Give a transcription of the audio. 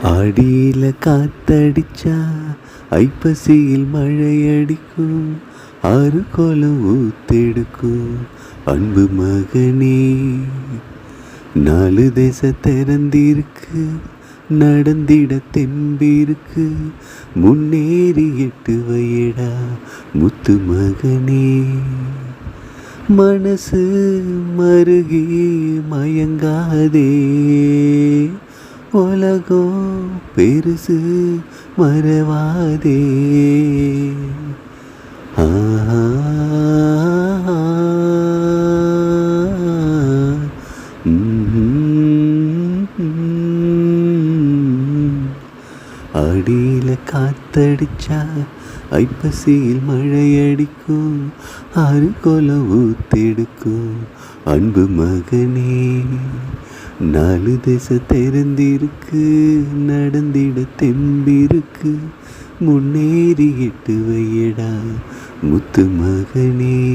ஆடியில காத்தடிச்சா ஐப்பசியில் மழை அடிக்கும், ஆறு கோலம் ஊத்தெடுக்கும் அன்பு மகனே. நாலு தேச திறந்திருக்கு, நடந்திட தெம்பிருக்கு, முன்னேறி எட்டு வையடா முத்து மகனே. மனசு மருகி மயங்காதே, உலகம் பெருசு மறவாதே. அடியில காத்தடிச்சா ஐப்பசியில் மழை அடிக்கும், ஆறு கோலம் ஊத்தெடுக்கும் அன்பு மகனே. நாலு தேச திறந்திருக்கு, நடந்திட தெம்பிருக்கு, முன்னேறி எட்டு வையடா முத்து மகனே.